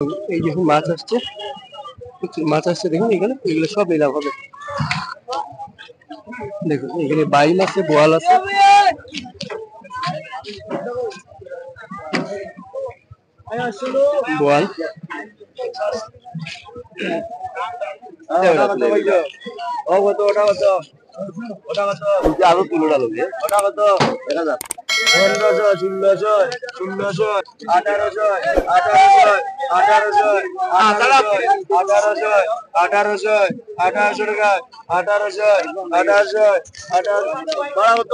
এই যে মাছ আসছে, প্রচুর মাছ আসছে দেখুন এখানে, এগুলো সব নিলাম হবে। দেখুন এখানে বাইম আছে, বোয়াল আছে, বোয়াল। আরো তুলো ডালো ওটা কত? 1000, 1500, 1600, 1600, 1800, 1800, 1800, 1800, 1800, 1800 টাকা, 1800, 1800, 1800,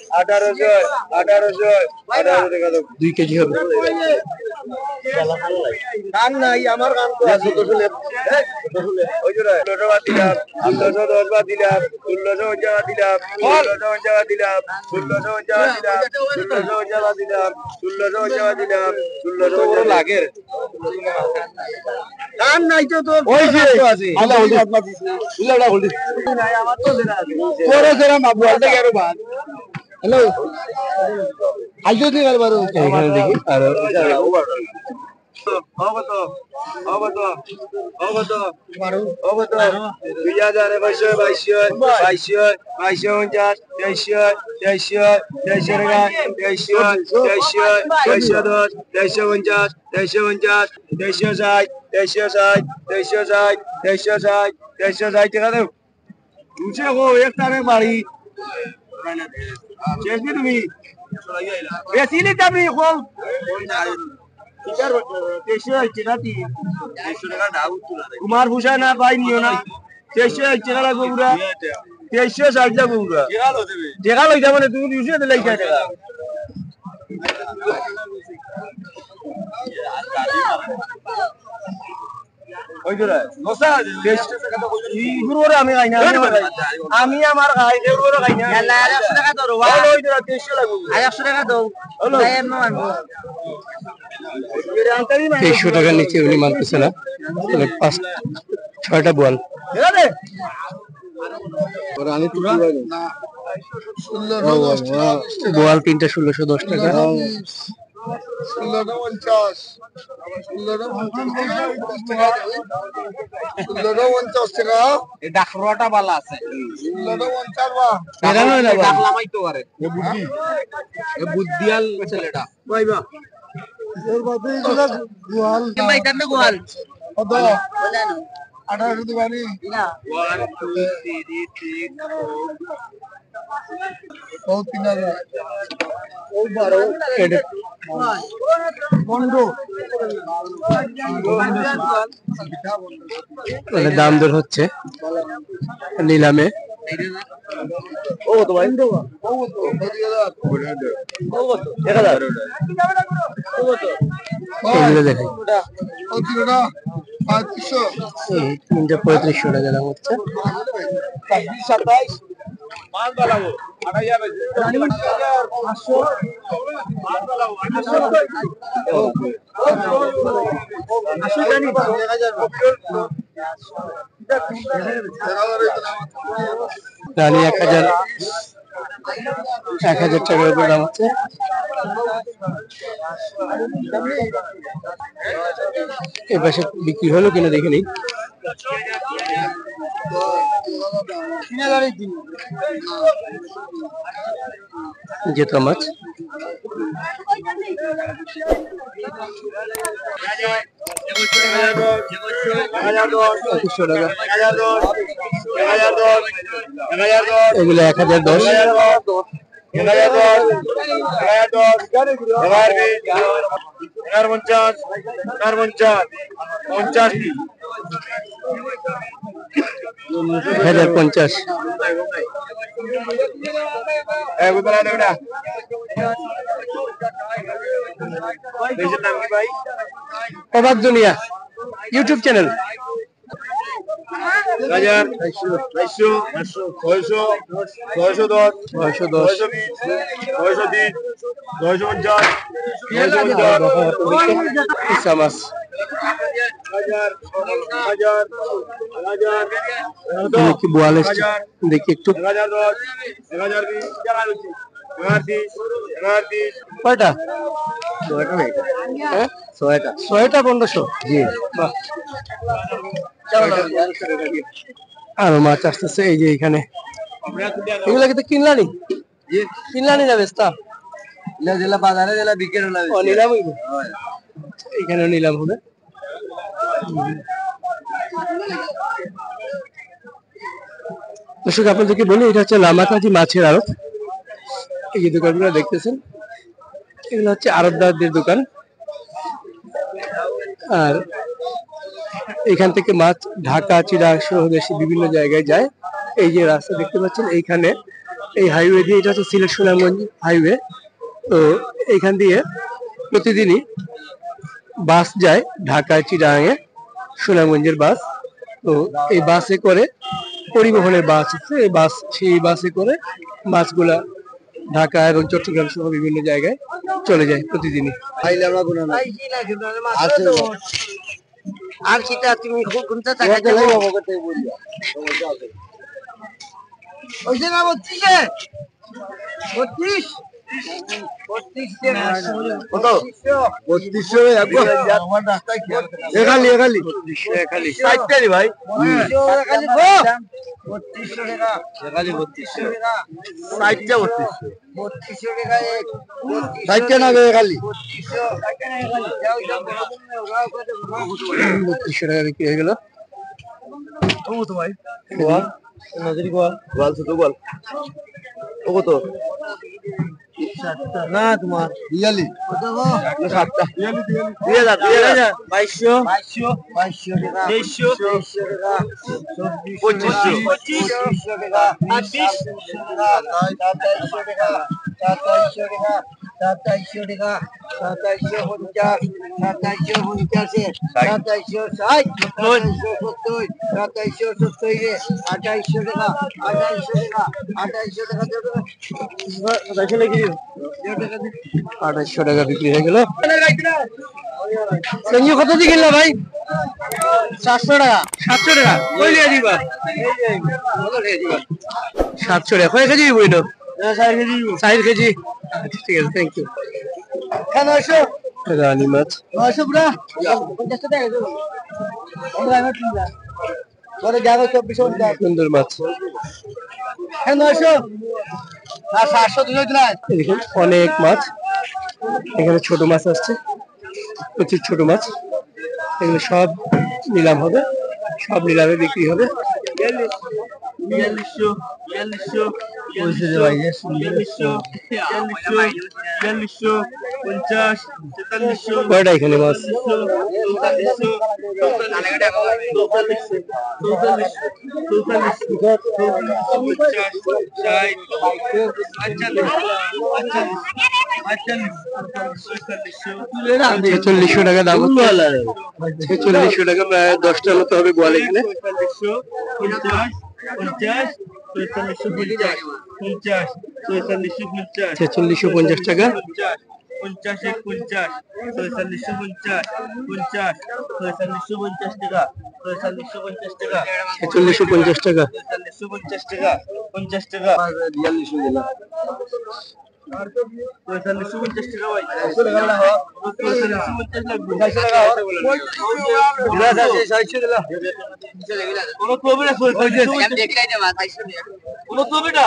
1800, 1800, 1800 টাকা দাও। 2 কেজি হবে। কান নাই আমার, কান তো আছে। ওই যে 1600 বাদ দিলাম, 1610 বাদ দিলাম, 1650 বাদ দিলাম, 1650 বাদ দিলাম, 1650 বাদ দিলাম, 1650 বাদ দিলাম, 1650 বাদ দিলাম, 1650 লাগে। কান নাই তো তোর, ওই যে আছে আলা ওই আত্মা দিছে ইলাটা বলি নাই আমার তো দেনা আছে তোর জেরা মাপু আলটা কেন বাদ। হ্যালো আইজো দি গেল বারো এখানে দেখি আর অবত অবত অবত 2000 2200 2200 2250 2300 2300 2300 টাকা 2300 2300 2310 2350 2350 2360 2360 2360 2360 টাকা দাও। দুশো গো একটা রে বাড়ি চেষ্টি তুমি বেশি নি দামি কল কুমার ভূষা না পাই নিও না 2300 লাগবে পুরা 2360 লাগবে পুরা টেকা লই যাবো না তুমি 200 দিলে টাকা ওই জোড়া নসা ইগুরে আমি খাই না আমি আমার খাই এগুরে খাই না 100 টাকা ধরো ওই জোড়া 2300 লাগবে 100 টাকা দাও হলো তাই আমি মানবো 2300 টাকার নিচে উনি মানতেছে না। 5-6টা বল বোয়াল 3টা 1610 টাকা। 1650 টাকা এই ডাকরোটা বালা আছে 1650 বা এরানো না ডাকলামাই তো আরে এ বুদ্ধিয়াল ছেলেটা কইবা এর বাদে এগুলা গোয়াল ভাই তাতে গোয়াল কত বলেন 1800 দিবানি না 1 2 3 4 ও 3000 ও 12 এডে বন্ধু মানে দাম দর হচ্ছে নিলামে। ও তো ভাই ও তো 1000 এগুলো দেখেন ও তিনটা 3500 টাকা দাম হচ্ছে। 27 মাল বালাবো 8000 টাকার উপর দাম হচ্ছে। এ পাশে বিক্রি হলো কিনা দেখে নিই। জেতা মাছ 2500 টাকা। এগুলো 1010 1050 অবাক দুনিয়া ইউটিউব চ্যানেল 1000 900 900 910 910 দেখি একটু কয়টা? ছয়টা 1500। জি। বাহ, আরো মাছ আসতেছে এই যে এখানে। এগুলা কিন্তু কিনলানি না বেস্তা? বাজারে জেলা বিক্রি হলো। নিলাম হইব, এখানেও নিলাম হবে। দর্শক আপনাদেরকে বলি, এটা হচ্ছে লামাকাজি মাছের আড়ত। এই যে দোকানগুলো দেখতেছেন, এগুলো হচ্ছে আড়তদারদের দোকান। আর এখান থেকে মাছ ঢাকা, চিরাং সহ দেশে বিভিন্ন জায়গায় যায়। এই যে রাস্তা দেখতে পাচ্ছেন এইখানে, এই হাইওয়ে দিয়ে, এটা হচ্ছে সিলেট সুনামগঞ্জ হাইওয়ে। তো এইখান দিয়ে প্রতিদিনই বাস যায় ঢাকায়, চিরাঙে, সুনামগঞ্জের বাস। তো এই বাসে করে, পরিবহনের বাস আছে, এই বাস, সেই বাসে করে মাছগুলা ঢাকা এবং চট্টগ্রাম সহ বিভিন্ন জায়গায় চলে যায় প্রতিদিনই। আর কিটা তুমি কোনটা টাকা দেবো? ওই যে না 32 কত? 3200 এখালি 60 নি ভাই। 3200 টাকা এখালি 3200 টাকা 60 টা 3200 টাকা এক 60 টা না এখালি 3200 টাকা বিক্রি হয়ে গেল। ও তো ভাই গোয়াল নজরি গোয়াল ছোট গোয়াল ও কত? না তোমার রিয়ালি কত গো? 7টা 2000 2200 টাকা 2300 টাকা 2500 টাকা 2700 টাকা 2700 টাকা 2700 টাকা 2750 2750 2760 2770 2770 2800 টাকা 2800 টাকা 2800 টাকা বিক্রি হয়ে গেল। কত দিয়ে কিনলা ভাই? 700 টাকা 700 টাকা। কই লিয়ে দিবা? 700 টাকা। কয় কেজি বইলো? 4 কেজি। আচ্ছা ঠিক আছে, থ্যাংক ইউ। 900 রানী মাছ 900 পুরা 50 টাকা দেবো আমরা এমন কিনলা পরে যাবে 24 সুন্দর মাছ। 900 আর 700 দিলে দিলাই দেখুন অনেক মাছ, এখানে ছোট মাছ আসছে, প্রচুর ছোট মাছ। এগুলো সব নিলাম হবে, সব নিলামে বিক্রি হবে। কয়টা এখানে মাছ? ছেচল্লিশশো টাকা দাম, 4600 টাকা, প্রায় 10টার মতো হবে গোয়াল এখানে। 4650 টাকা। 4650 টাকা। 50 টাকা 4550 টাকা ভাই 4550 টাকা কোন কবিরা আমি দেখলাই না মাথায় শুনে কোন কবিরা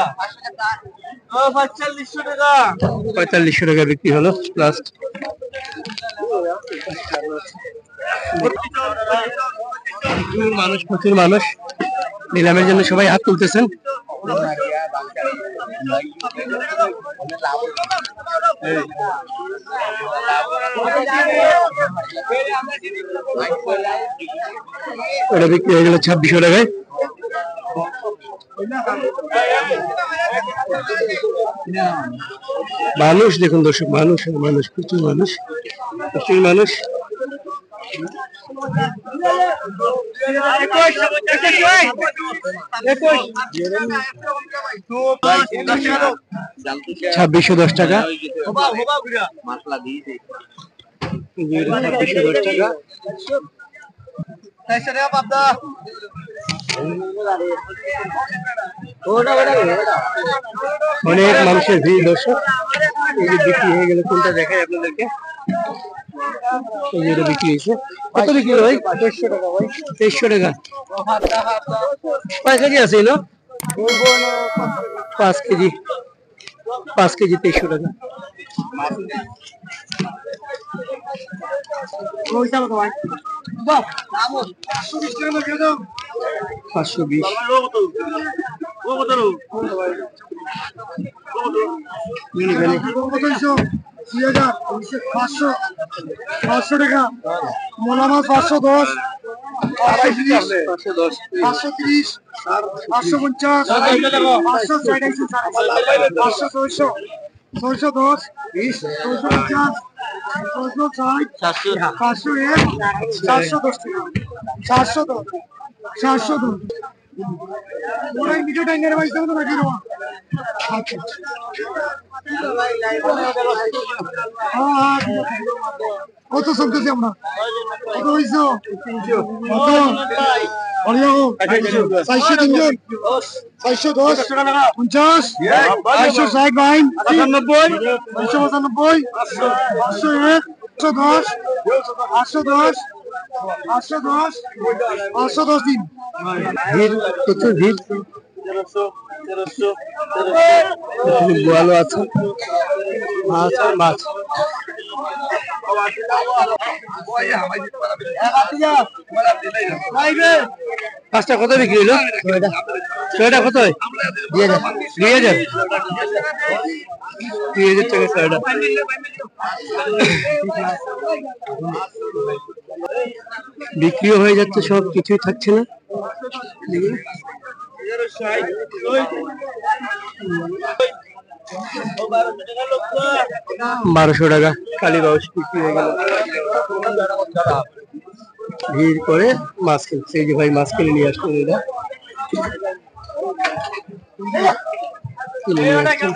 4500 টাকা 4500 টাকা বিক্রি হলো লাস্ট। প্রচুর মানুষ নিলামের জন্য সবাই হাত তুলতেছেন। ওটা বিক্রি হয়ে গেল 2600 টাকায়। মানুষ দেখুন দর্শক, মানুষ মানুষ, প্রচুর মানুষ, প্রচুর মানুষ। $2610 টাকা। 2610 টাকা। অনেক মানুষের ভিড় দর্শক। এই যে বিক্রি হয়ে গেল, কোনটা দেখাই আপনাদেরকে। এই যে এটা বিক্রি হয়েছে, কত বিক্রি ভাই? 2300 টাকা ভাই। 2300 টাকা। কয় কেজি আছে এলো? 5 কেজি। 5 কেজি 2300 টাকা। 520। পাঁচশো টাকা মোলা মাছ 510, 530, 550, 560, 500, 610, 650, 660, 501, 410 টাকা, 410, 410। ওরাই মিঠে ট্যাঙ্গের বাইশ দেবো তো নাকি কত চলতেছি আমরা? কত হয়েছে? 403 410, 50, 460, 95, 595, 501, 510, 510, 510, 510 দিন। ভিড়, প্রচুর ভিড়। বোয়ালো আছে, মাছ আর মাছ। পাঁচটা কত বিক্রি হইলো? 6টা কত? 2000। 2000 টাকা 6টা। বিক্রিও হয়ে যাচ্ছে, সব কিছুই থাকছে না। 1200 টাকা কালীবাউস বিক্রি হয়ে গেল। ভিড় করে মাছ কিনছে। এই যে ভাই মাছ কিনে নিয়ে আসছেন, এটা কিনে নিয়ে আসছেন।